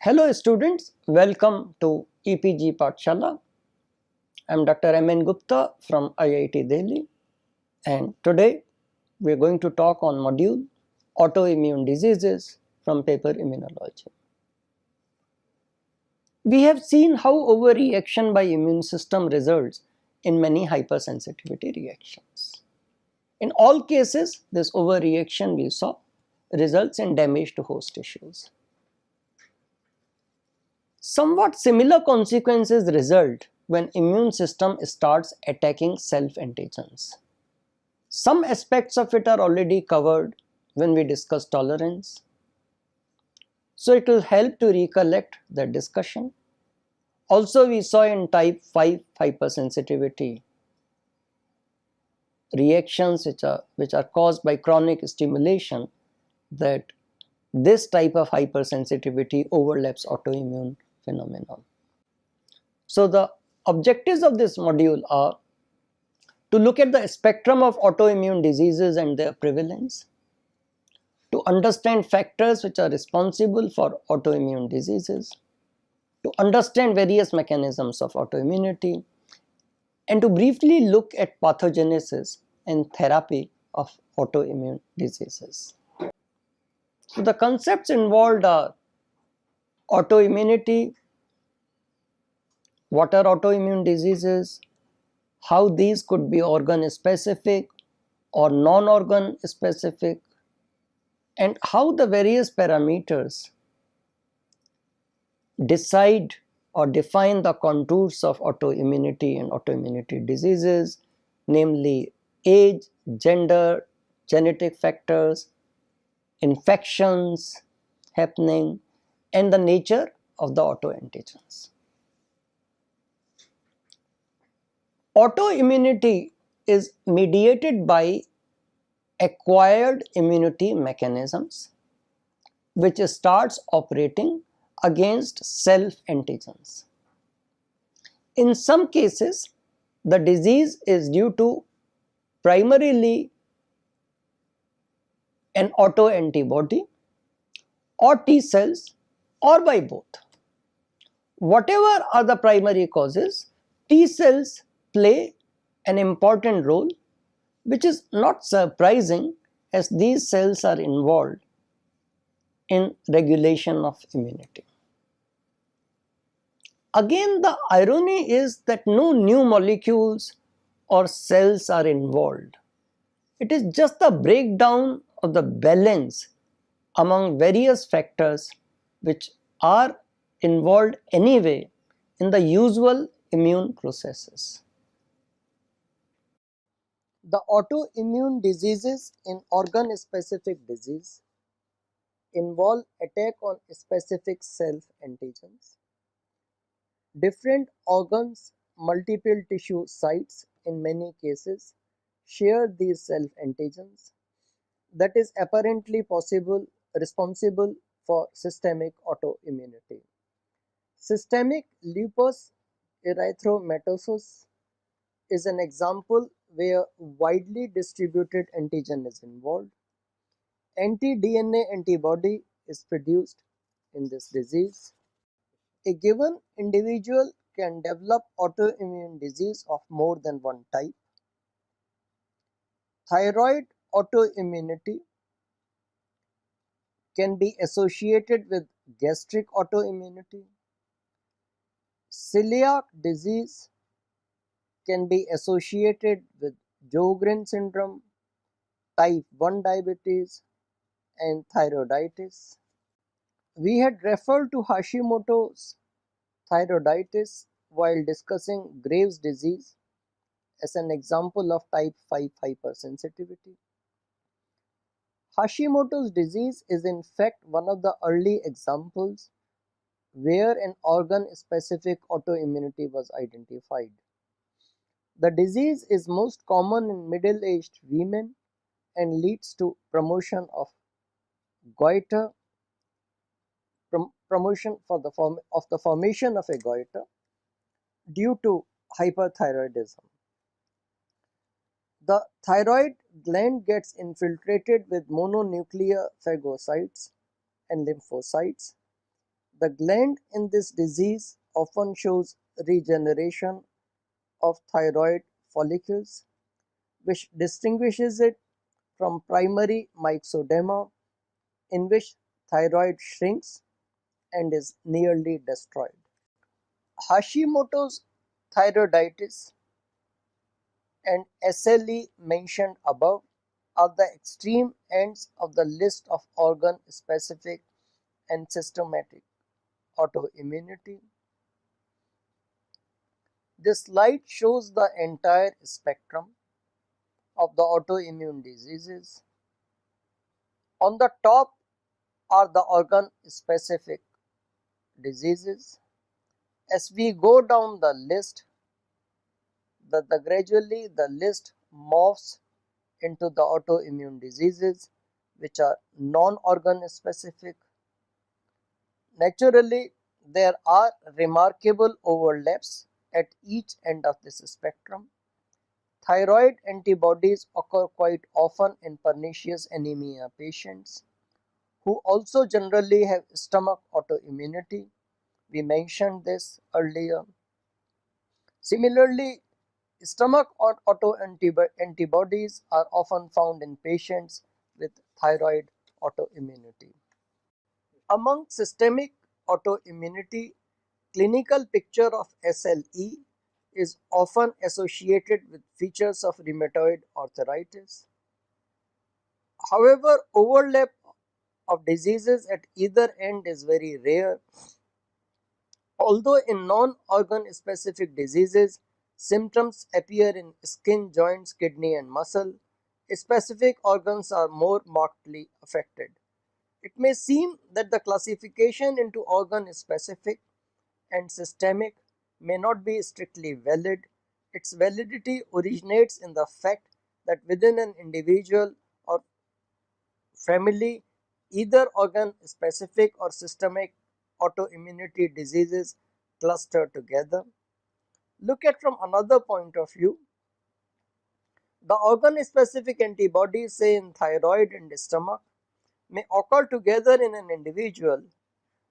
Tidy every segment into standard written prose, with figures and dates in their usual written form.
Hello students, welcome to EPG Pathshala. I am Dr. M.N. Gupta from IIT Delhi, and today we are going to talk on module Autoimmune Diseases from paper Immunology. We have seen how overreaction by immune system results in many hypersensitivity reactions. In all cases, this overreaction we saw results in damage to host tissues. Somewhat similar consequences result when immune system starts attacking self-antigens. Some aspects of it are already covered when we discuss tolerance. So it will help to recollect the discussion. Also we saw in type 5 hypersensitivity reactions which are caused by chronic stimulation that this type of hypersensitivity overlaps autoimmune phenomenon. So the objectives of this module are to look at the spectrum of autoimmune diseases and their prevalence, to understand factors which are responsible for autoimmune diseases, to understand various mechanisms of autoimmunity, and to briefly look at pathogenesis and therapy of autoimmune diseases. So the concepts involved are autoimmunity, what are autoimmune diseases, how these could be organ specific or non-organ specific, and how the various parameters decide or define the contours of autoimmunity and autoimmunity diseases, namely age, gender, genetic factors, infections happening, and the nature of the autoantigens. Autoimmunity is mediated by acquired immunity mechanisms which starts operating against self-antigens. In some cases, the disease is due to primarily an autoantibody or T cells or by both. Whatever are the primary causes, T cells play an important role, which is not surprising as these cells are involved in regulation of immunity. Again, the irony is that no new molecules or cells are involved. It is just the breakdown of the balance among various factors which are involved anyway in the usual immune processes. The autoimmune diseases in organ-specific disease involve attack on specific self-antigens. Different organs, multiple tissue sites in many cases share these self-antigens that is apparently responsible for systemic autoimmunity. Systemic lupus erythematosus is an example where widely distributed antigen is involved. Anti-DNA antibody is produced in this disease. A given individual can develop autoimmune disease of more than one type. Thyroid autoimmunity can be associated with gastric autoimmunity. Celiac disease can be associated with Sjogren syndrome, type 1 diabetes, and thyroiditis. We had referred to Hashimoto's thyroiditis while discussing Graves' disease as an example of type 5 hypersensitivity. Hashimoto's disease is in fact one of the early examples where an organ-specific autoimmunity was identified. The disease is most common in middle-aged women and leads to promotion of goiter, promotion of the formation of a goiter due to hyperthyroidism. The thyroid gland gets infiltrated with mononuclear phagocytes and lymphocytes. The gland in this disease often shows regeneration of thyroid follicles, which distinguishes it from primary myxedema, in which thyroid shrinks and is nearly destroyed. Hashimoto's thyroiditis and SLE mentioned above are the extreme ends of the list of organ-specific and systematic autoimmunity. This slide shows the entire spectrum of the autoimmune diseases. On the top are the organ-specific diseases. As we go down the list, gradually the list morphs into the autoimmune diseases, which are non-organ specific. Naturally, there are remarkable overlaps at each end of this spectrum. Thyroid antibodies occur quite often in pernicious anemia patients who also generally have stomach autoimmunity. We mentioned this earlier. Similarly, stomach autoantibodies are often found in patients with thyroid autoimmunity. Among systemic autoimmunity, clinical picture of SLE is often associated with features of rheumatoid arthritis. However, overlap of diseases at either end is very rare. Although in non-organ specific diseases, symptoms appear in skin, joints, kidney and muscle, specific organs are more markedly affected. It may seem that the classification into organ specific and systemic may not be strictly valid. Its validity originates in the fact that within an individual or family, either organ specific or systemic autoimmunity diseases cluster together. Look at from another point of view. The organ specific antibodies, say in thyroid and stomach, may occur together in an individual,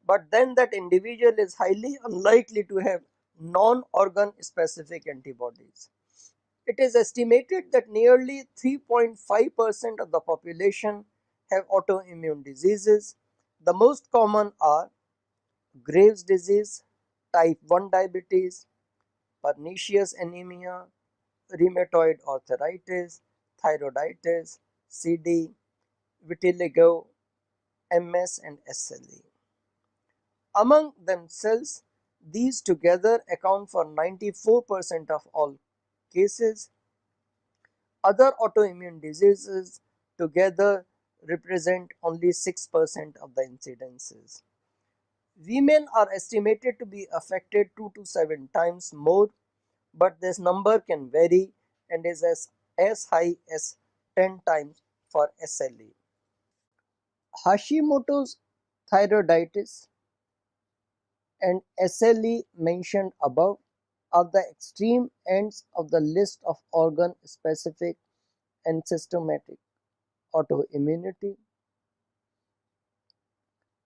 but then that individual is highly unlikely to have non-organ specific antibodies. It is estimated that nearly 3.5% of the population have autoimmune diseases. The most common are Graves' disease, type 1 diabetes, pernicious anemia, rheumatoid arthritis, thyroiditis, CD, vitiligo, MS and SLE. Among themselves, these together account for 94% of all cases. Other autoimmune diseases together represent only 6% of the incidences. Women are estimated to be affected 2 to 7 times more, but this number can vary and is as high as 10 times for SLE. Hashimoto's thyroiditis and SLE mentioned above are the extreme ends of the list of organ-specific and systematic autoimmunity.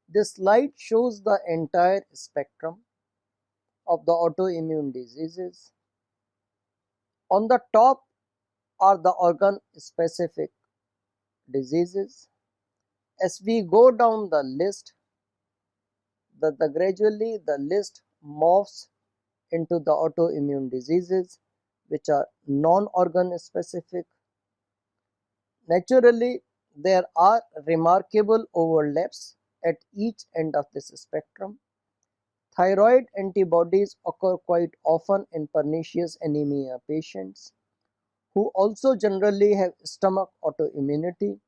This slide shows the entire spectrum of the autoimmune diseases. On the top are the organ-specific diseases. As we go down the list, gradually the list morphs into the autoimmune diseases, which are non-organ specific. Naturally, there are remarkable overlaps at each end of this spectrum. Thyroid antibodies occur quite often in pernicious anemia patients who also generally have stomach autoimmunity.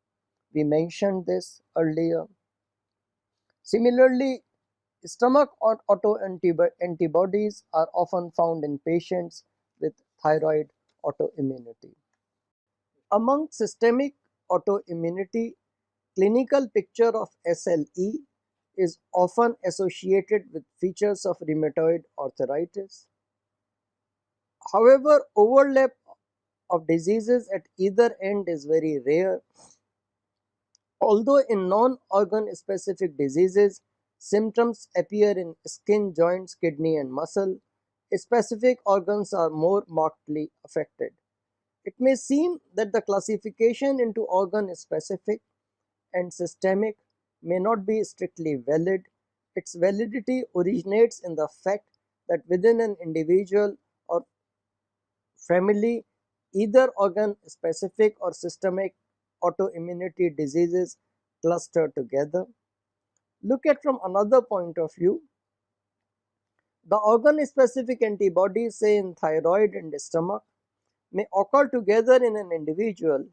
We mentioned this earlier. Similarly, stomach autoantibodies are often found in patients with thyroid autoimmunity. Among systemic autoimmunity, clinical picture of SLE is often associated with features of rheumatoid arthritis. However, overlap of diseases at either end is very rare. Although in non-organ specific diseases, Symptoms appear in skin, joints, kidney and muscle. Specific organs are more markedly affected. It may seem that the classification into organ specific and systemic may not be strictly valid. Its validity originates in the fact that within an individual or family, either organ specific or systemic autoimmunity diseases cluster together. Look at from another point of view. The organ specific antibodies, say in thyroid and stomach, may occur together in an individual,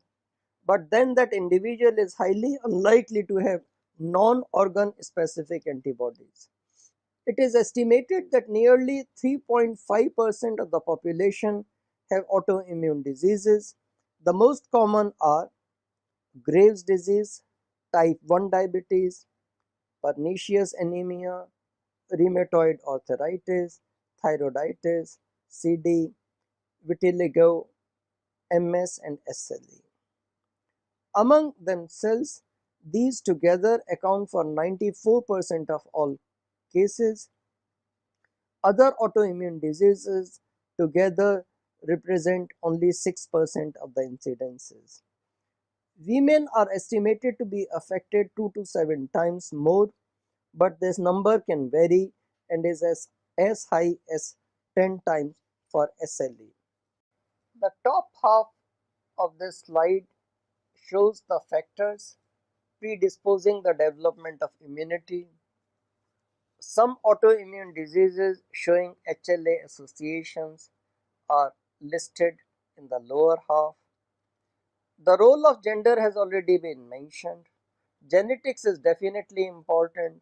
but then that individual is highly unlikely to have non-organ specific antibodies. It is estimated that nearly 3.5% of the population have autoimmune diseases. The most common are Graves' disease, type 1 diabetes, pernicious anemia, rheumatoid arthritis, thyroiditis, CD, vitiligo, MS and SLE. Among themselves, these together account for 94% of all cases. Other autoimmune diseases together represent only 6% of the incidences. Women are estimated to be affected 2 to 7 times more, but this number can vary and is as high as 10 times for SLE. The top half of this slide shows the factors predisposing the development of immunity. Some autoimmune diseases showing HLA associations are listed in the lower half. The role of gender has already been mentioned. Genetics is definitely important.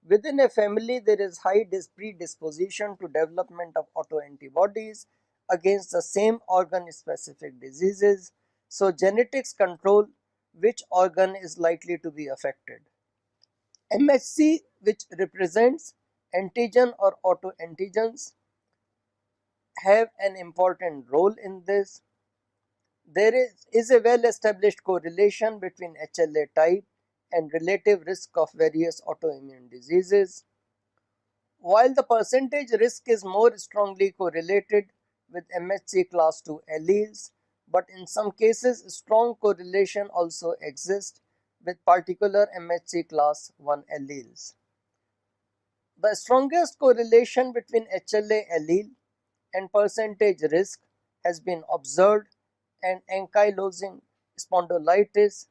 Within a family, there is high predisposition to development of autoantibodies against the same organ-specific diseases. So, genetics control which organ is likely to be affected. MHC, which represents antigen or autoantigens, have an important role in this. There is a well-established correlation between HLA type and relative risk of various autoimmune diseases. While the percentage risk is more strongly correlated with MHC class II alleles, but in some cases strong correlation also exists with particular MHC class I alleles. The strongest correlation between HLA allele and percentage risk has been observed in ankylosing spondylitis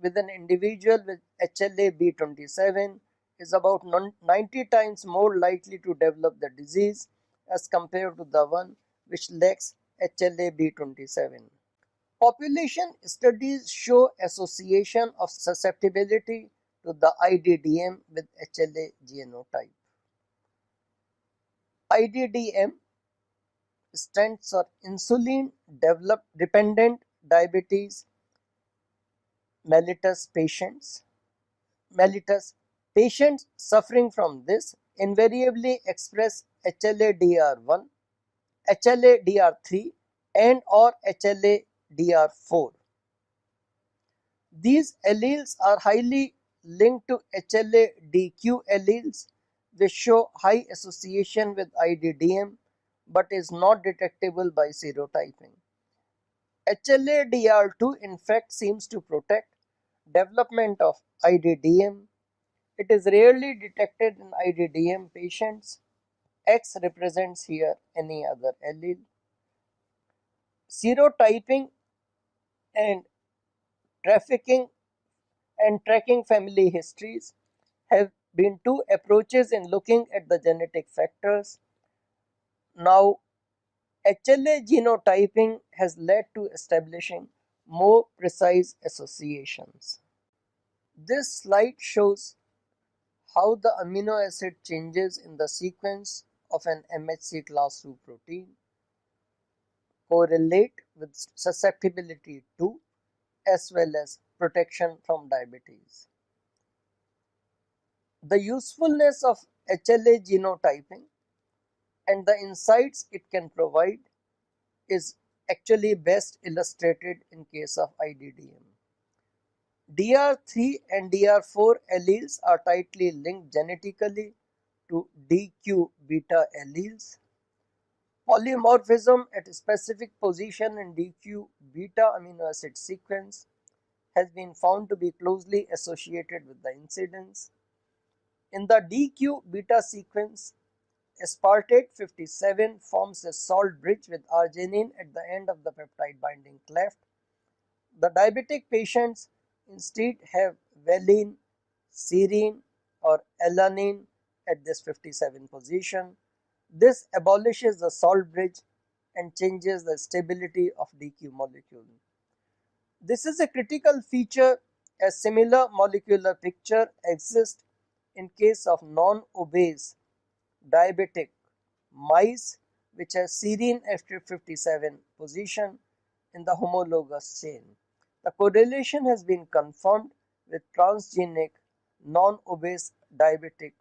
with an individual with HLA-B27 is about 90 times more likely to develop the disease as compared to the one which lacks HLA-B27. Population studies show association of susceptibility to the IDDM with HLA genotype. IDDM stands for insulin dependent diabetes mellitus patients. Patients suffering from this invariably express HLA-DR1, HLA-DR3 and or HLA-DR4. These alleles are highly linked to HLA-DQ alleles which show high association with IDDM but is not detectable by serotyping. HLA-DR2 in fact seems to protect development of IDDM. It is rarely detected in IDDM patients. X represents here any other allele. Serotyping and trafficking and tracking family histories have been two approaches in looking at the genetic factors. Now, HLA genotyping has led to establishing more precise associations. This slide shows how the amino acid changes in the sequence of an MHC class II protein correlate with susceptibility to as well as protection from diabetes. The usefulness of HLA genotyping and the insights it can provide is actually best illustrated in case of IDDM. DR3 and DR4 alleles are tightly linked genetically to DQ beta alleles. Polymorphism at a specific position in DQ beta amino acid sequence has been found to be closely associated with the incidence. In the DQ beta sequence, aspartate 57 forms a salt bridge with arginine at the end of the peptide binding cleft. The diabetic patients instead have valine, serine or alanine at this 57 position. This abolishes the salt bridge and changes the stability of DQ molecule. This is a critical feature as similar molecular picture exists in case of non-obese diabetic mice which have serine after 57 position in the homologous chain. The correlation has been confirmed with transgenic non-obese diabetic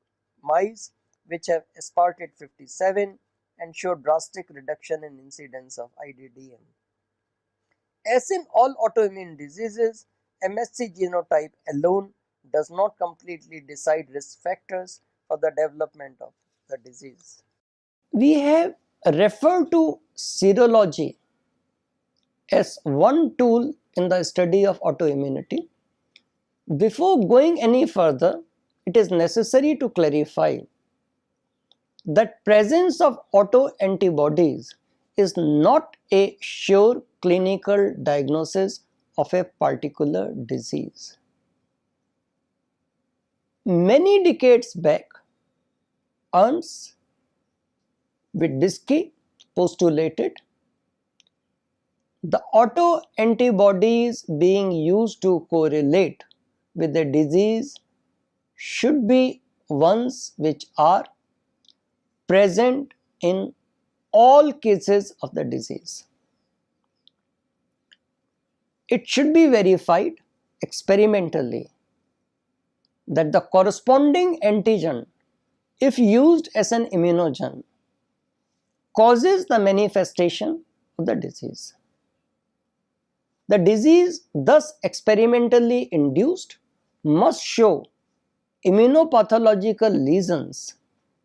mice which have aspartate 57 and show drastic reduction in incidence of IDDM. As in all autoimmune diseases, MSC genotype alone does not completely decide risk factors for the development of the disease. We have referred to serology as one tool in the study of autoimmunity. Before going any further, it is necessary to clarify that presence of autoantibodies is not a sure clinical diagnosis of a particular disease. Many decades back, Ernst Widdicke postulated the autoantibodies being used to correlate with a disease should be ones which are present in all cases of the disease. It should be verified experimentally that the corresponding antigen, if used as an immunogen, causes the manifestation of the disease. The disease thus experimentally induced must show immunopathological lesions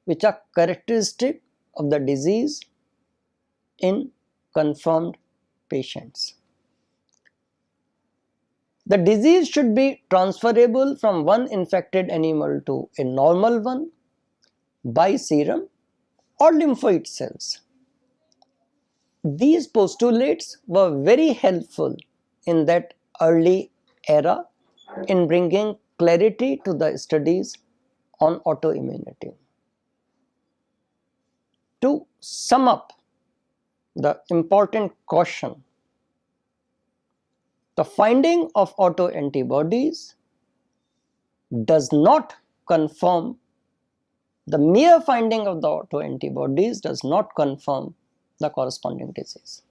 which are characteristic of the disease in confirmed patients. The disease should be transferable from one infected animal to a normal one by serum or lymphoid cells. These postulates were very helpful in that early era in bringing clarity to the studies on autoimmunity. To sum up the important caution, the finding of autoantibodies does not confirm, the mere finding of the autoantibodies does not confirm the corresponding disease.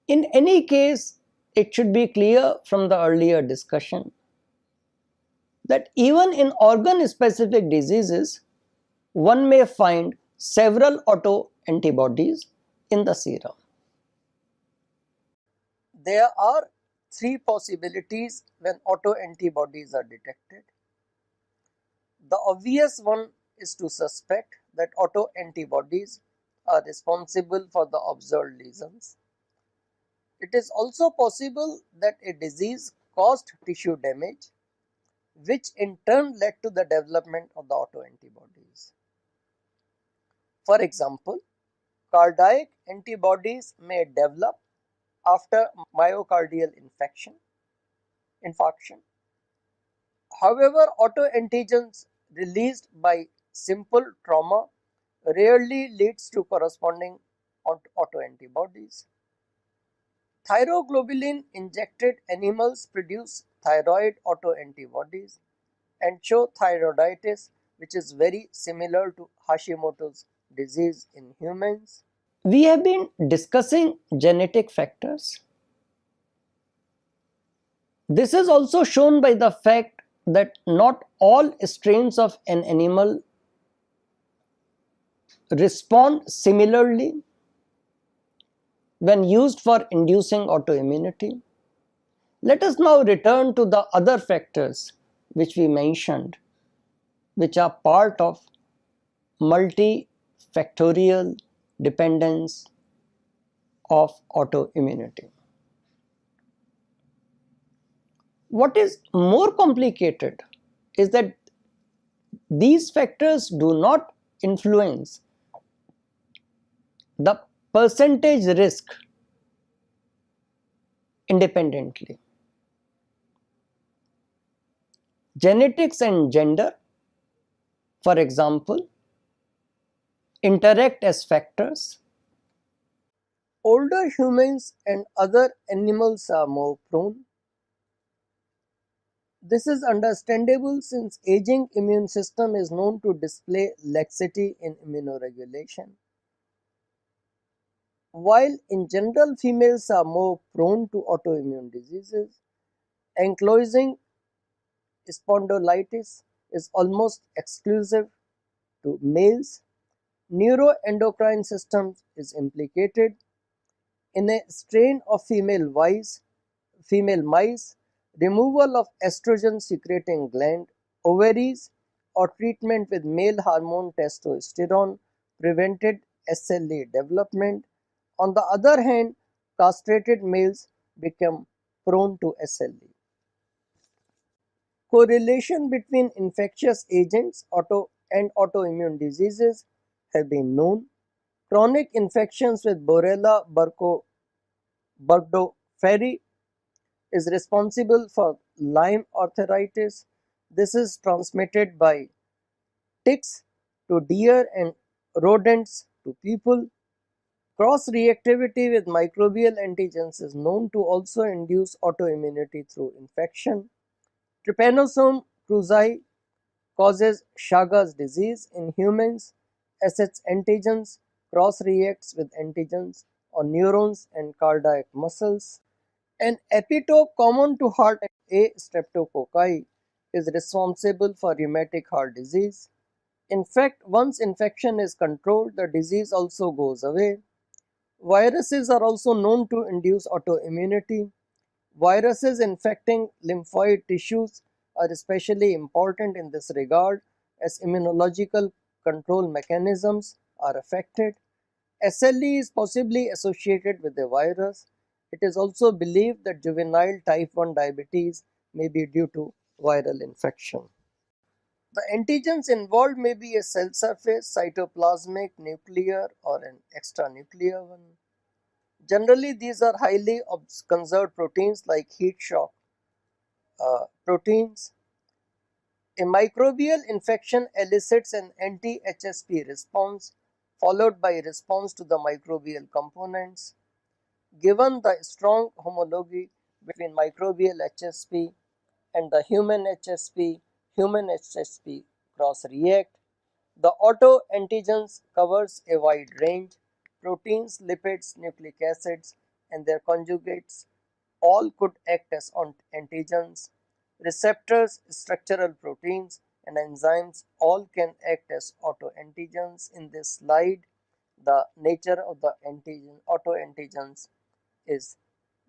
In any case, it should be clear from the earlier discussion that even in organ-specific diseases, one may find several autoantibodies in the serum. There are three possibilities when autoantibodies are detected. The obvious one is to suspect that autoantibodies are responsible for the observed lesions. It is also possible that a disease caused tissue damage, which in turn led to the development of the autoantibodies. For example, cardiac antibodies may develop after myocardial infarction. However, autoantigens released by simple trauma rarely leads to corresponding autoantibodies. Thyroglobulin injected animals produce thyroid autoantibodies and show thyroiditis, which is very similar to Hashimoto's disease in humans. We have been discussing genetic factors. This is also shown by the fact that not all strains of an animal respond similarly when used for inducing autoimmunity. Let us now return to the other factors which we mentioned, which are part of multifactorial dependence of autoimmunity. What is more complicated is that these factors do not influence the percentage risk independently. Genetics and gender, for example, interact as factors. Older humans and other animals are more prone. This is understandable since aging immune system is known to display laxity in immunoregulation. While in general females are more prone to autoimmune diseases, ankylosing spondylitis is almost exclusive to males. Neuroendocrine system is implicated. In a strain of female mice, removal of estrogen secreting gland, ovaries, or treatment with male hormone testosterone prevented SLE development. On the other hand, castrated males become prone to SLE. Correlation between infectious agents and autoimmune diseases have been known. Chronic infections with Borrelia burgdorferi is responsible for Lyme arthritis. This is transmitted by ticks to deer and rodents to people. Cross-reactivity with microbial antigens is known to also induce autoimmunity through infection. Trypanosome cruzi causes Chagas disease in humans as its antigens cross-reacts with antigens on neurons and cardiac muscles. An epitope common to heart A. streptococci is responsible for rheumatic heart disease. In fact, once infection is controlled, the disease also goes away. Viruses are also known to induce autoimmunity. Viruses infecting lymphoid tissues are especially important in this regard as immunological control mechanisms are affected. SLE is possibly associated with a virus. It is also believed that juvenile type 1 diabetes may be due to viral infection. The antigens involved may be a cell surface, cytoplasmic, nuclear, or an extranuclear one. Generally, these are highly conserved proteins like heat shock proteins. A microbial infection elicits an anti-HSP response followed by a response to the microbial components. Given the strong homology between microbial HSP and the human HSP cross-react. The autoantigens covers a wide range. Proteins, lipids, nucleic acids, and their conjugates all could act as antigens. Receptors, structural proteins, and enzymes all can act as autoantigens. In this slide, the nature of the autoantigens is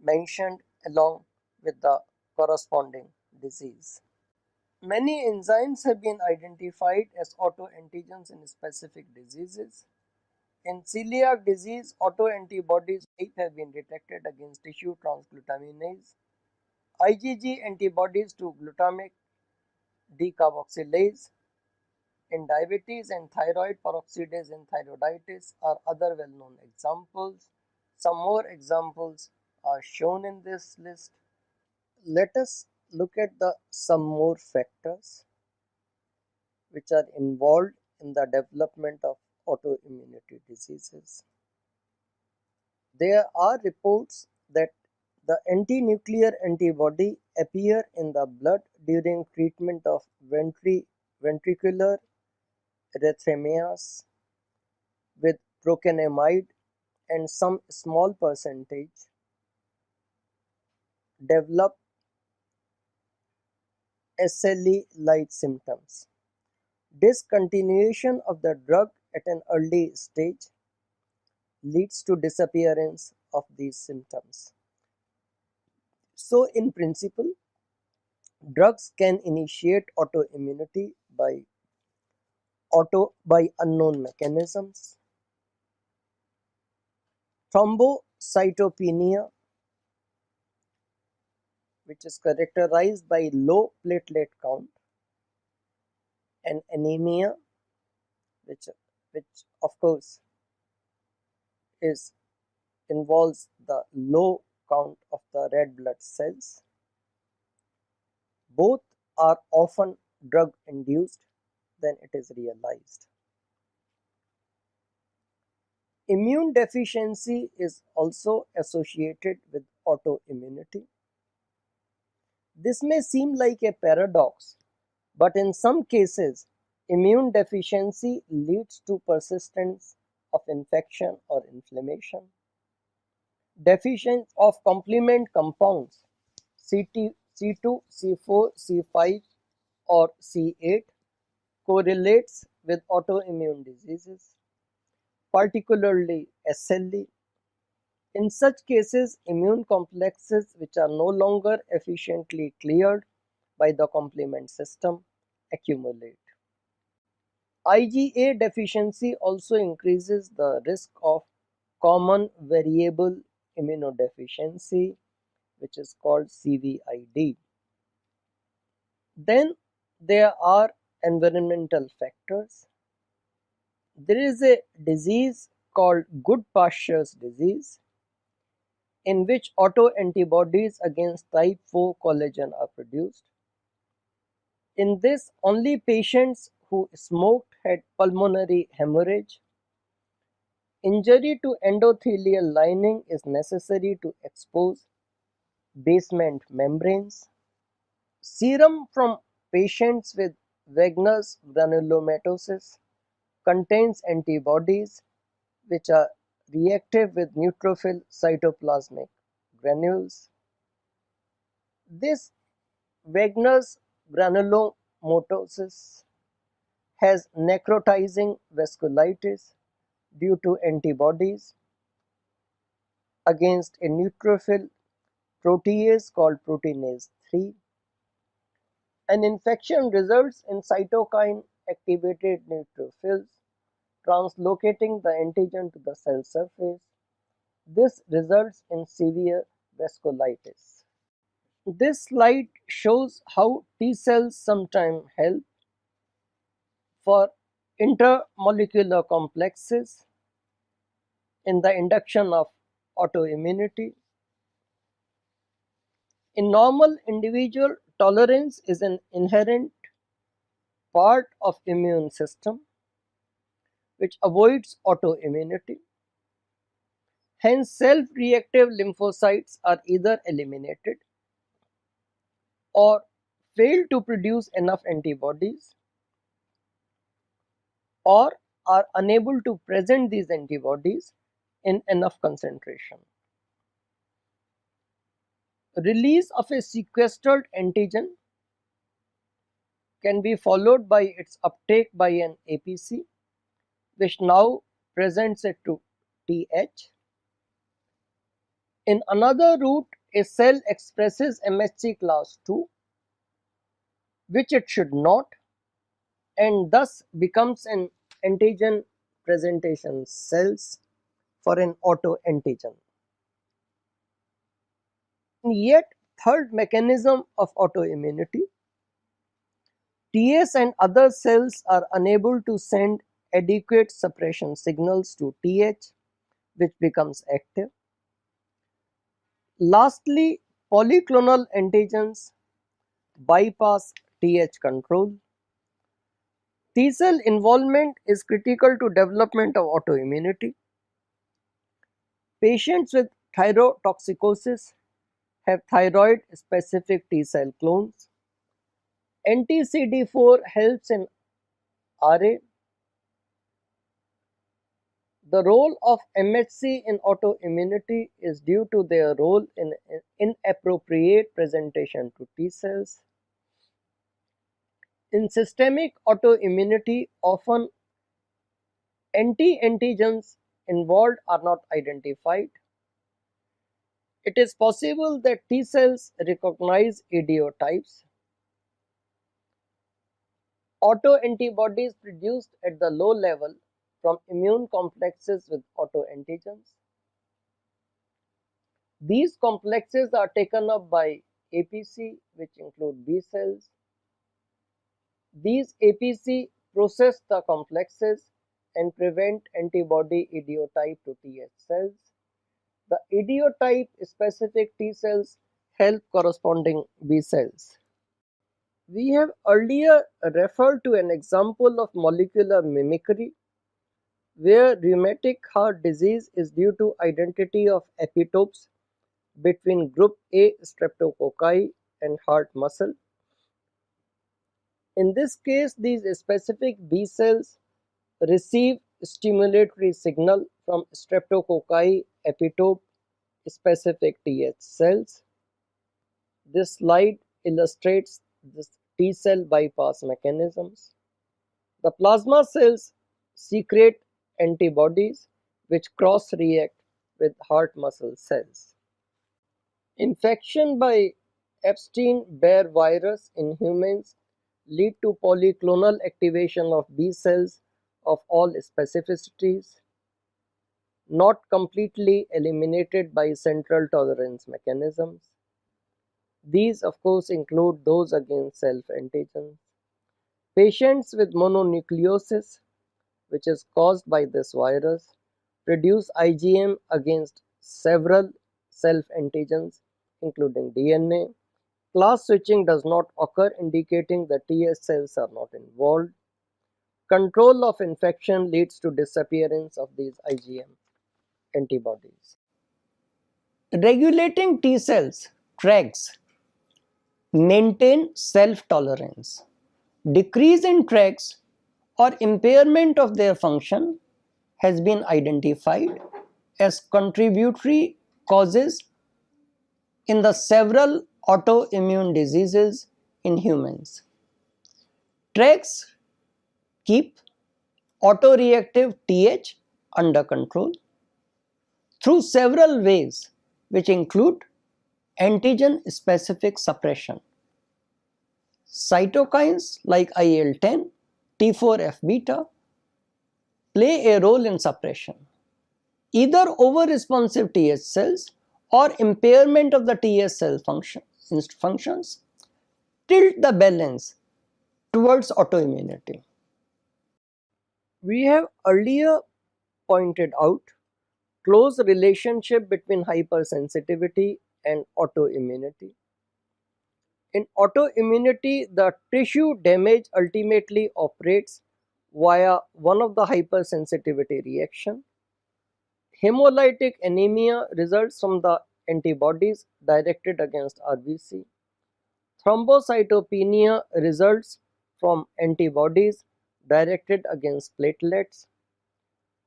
mentioned along with the corresponding disease. Many enzymes have been identified as autoantigens in specific diseases. In celiac disease, autoantibodies have been detected against tissue transglutaminase, IgG antibodies to glutamic decarboxylase. In diabetes and thyroid peroxidase in thyroiditis are other well-known examples. Some more examples are shown in this list. Let us look at some more factors which are involved in the development of autoimmunity diseases. There are reports that the anti-nuclear antibody appear in the blood during treatment of ventricular arrhythmias with procainamide, and some small percentage develop SLE-like symptoms. Discontinuation of the drug at an early stage leads to disappearance of these symptoms. So in principle, drugs can initiate autoimmunity by unknown mechanisms. Thrombocytopenia, which is characterized by low platelet count, and anemia, which of course is involves the low count of the red blood cells. Both are often drug induced than it is realized. Immune deficiency is also associated with autoimmunity. This may seem like a paradox, but in some cases, immune deficiency leads to persistence of infection or inflammation. Deficiency of complement compounds C2, C4, C5 or C8 correlates with autoimmune diseases, particularly SLE. In such cases, immune complexes which are no longer efficiently cleared by the complement system accumulate. IgA deficiency also increases the risk of common variable immunodeficiency, which is called CVID. Then there are environmental factors. There is a disease called Goodpasture's disease, in which autoantibodies against type 4 collagen are produced. In this, only patients who smoked had pulmonary hemorrhage. Injury to endothelial lining is necessary to expose basement membranes. Serum from patients with Wegener's granulomatosis contains antibodies which are reactive with neutrophil cytoplasmic granules. This Wegener's granulomatosis has necrotizing vasculitis due to antibodies against a neutrophil protease called proteinase 3. An infection results in cytokine activated neutrophils translocating the antigen to the cell surface. This results in severe vasculitis. This slide shows how T cells sometimes help for intermolecular complexes in the induction of autoimmunity. In normal individual, tolerance is an inherent part of immune system which avoids autoimmunity. Hence, self-reactive lymphocytes are either eliminated or fail to produce enough antibodies or are unable to present these antibodies in enough concentration. Release of a sequestered antigen can be followed by its uptake by an APC, which now presents it to TH. In another route, a cell expresses MHC class II, which it should not, and thus becomes an antigen presentation cells for an autoantigen. Yet, third mechanism of autoimmunity, Ts and other cells are unable to send adequate suppression signals to Th, which becomes active. Lastly, polyclonal antigens bypass Th control. T cell involvement is critical to development of autoimmunity. Patients with thyrotoxicosis have thyroid specific T cell clones. Anti-CD4 helps in RA. The role of MHC in autoimmunity is due to their role in inappropriate presentation to T cells. In systemic autoimmunity, often anti-antigens involved are not identified. It is possible that T cells recognize idiotypes. Autoantibodies produced at the low level from immune complexes with autoantigens. These complexes are taken up by APC, which include B cells. These APC process the complexes and prevent antibody idiotype to Th cells. The idiotype specific T cells help corresponding B cells. We have earlier referred to an example of molecular mimicry where rheumatic heart disease is due to identity of epitopes between group A streptococci and heart muscle. In this case, these specific B cells receive stimulatory signal from streptococci epitope specific Th cells. This slide illustrates this T cell bypass mechanisms. The plasma cells secrete antibodies which cross-react with heart muscle cells. Infection by Epstein-Barr virus in humans lead to polyclonal activation of B cells of all specificities, not completely eliminated by central tolerance mechanisms. These, of course, include those against self-antigens. Patients with mononucleosis, which is caused by this virus, produce IgM against several self-antigens, including DNA. Class switching does not occur, indicating that Th cells are not involved. Control of infection leads to disappearance of these IgM antibodies. Regulating T cells, TREGs, maintain self-tolerance. Decrease in TREGs or impairment of their function has been identified as contributory causes in the several autoimmune diseases in humans. TREGs keep autoreactive Th under control through several ways, which include antigen-specific suppression. Cytokines like IL-10, T4F beta play a role in suppression. Either over-responsive Th cells or impairment of the Th cell functions tilt the balance towards autoimmunity. We have earlier pointed out close relationship between hypersensitivity and autoimmunity. In autoimmunity, the tissue damage ultimately operates via one of the hypersensitivity reaction. Hemolytic anemia results from the antibodies directed against RBC. Thrombocytopenia results from antibodies directed against platelets.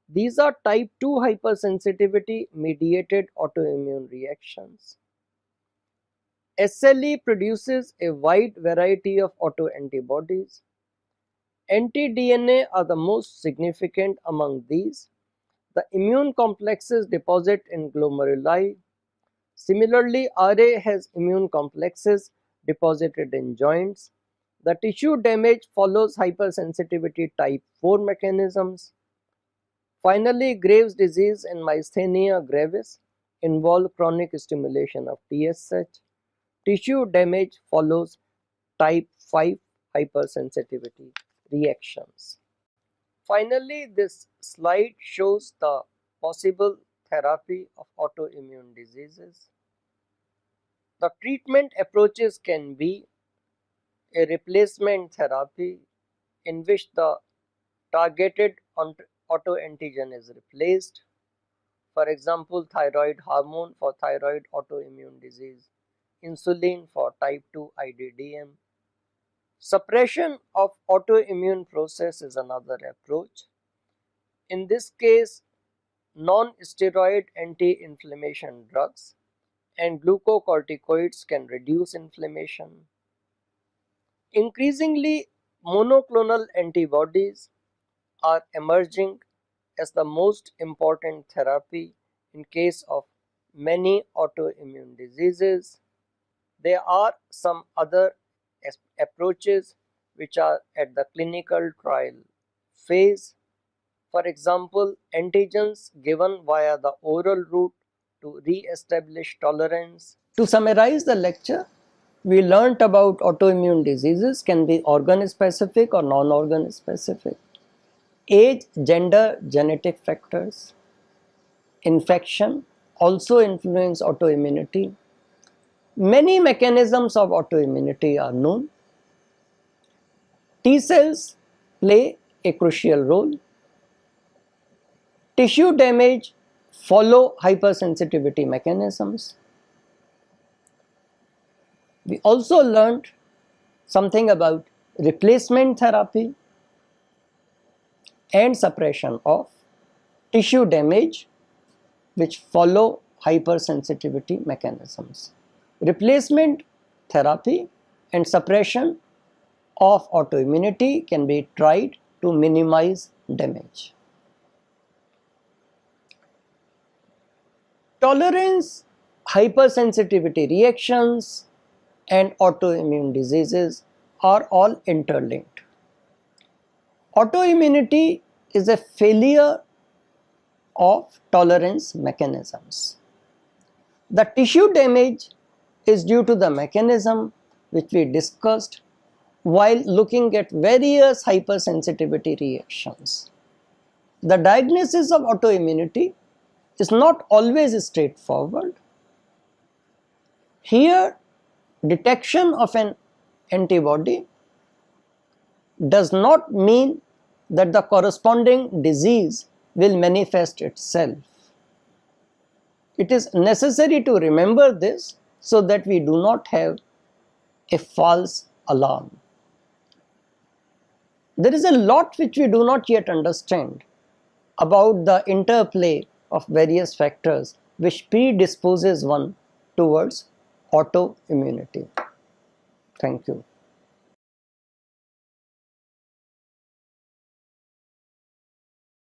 These are type 2 hypersensitivity mediated autoimmune reactions. SLE produces a wide variety of autoantibodies. Anti-DNA are the most significant among these. The immune complexes deposit in glomeruli. Similarly, RA has immune complexes deposited in joints. The tissue damage follows hypersensitivity type 4 mechanisms. Finally, Graves' disease and myasthenia gravis involve chronic stimulation of TSH. Tissue damage follows type 5 hypersensitivity reactions. Finally, this slide shows the possible therapy of autoimmune diseases. The treatment approaches can be a replacement therapy in which the targeted autoantigen is replaced. For example, thyroid hormone for thyroid autoimmune disease, insulin for type 2 IDDM. Suppression of autoimmune process is another approach. In this case, non-steroid anti-inflammation drugs and glucocorticoids can reduce inflammation. Increasingly, monoclonal antibodies are emerging as the most important therapy in case of many autoimmune diseases. There are some other approaches which are at the clinical trial phase. For example, antigens given via the oral route to re-establish tolerance. To summarize the lecture, we learnt about autoimmune diseases can be organ-specific or non-organ specific. Age, gender, genetic factors, infection also influence autoimmunity. Many mechanisms of autoimmunity are known. T cells play a crucial role. Tissue damage follow hypersensitivity mechanisms. We also learned something about replacement therapy and suppression of tissue damage which follow hypersensitivity mechanisms. Replacement therapy and suppression of autoimmunity can be tried to minimize damage. Tolerance, hypersensitivity reactions, and autoimmune diseases are all interlinked. Autoimmunity is a failure of tolerance mechanisms. The tissue damage is due to the mechanism which we discussed while looking at various hypersensitivity reactions. The diagnosis of autoimmunity is not always straightforward. Here, detection of an antibody does not mean that the corresponding disease will manifest itself. It is necessary to remember this so that we do not have a false alarm. There is a lot which we do not yet understand about the interplay of various factors which predisposes one towards autoimmunity. Thank you.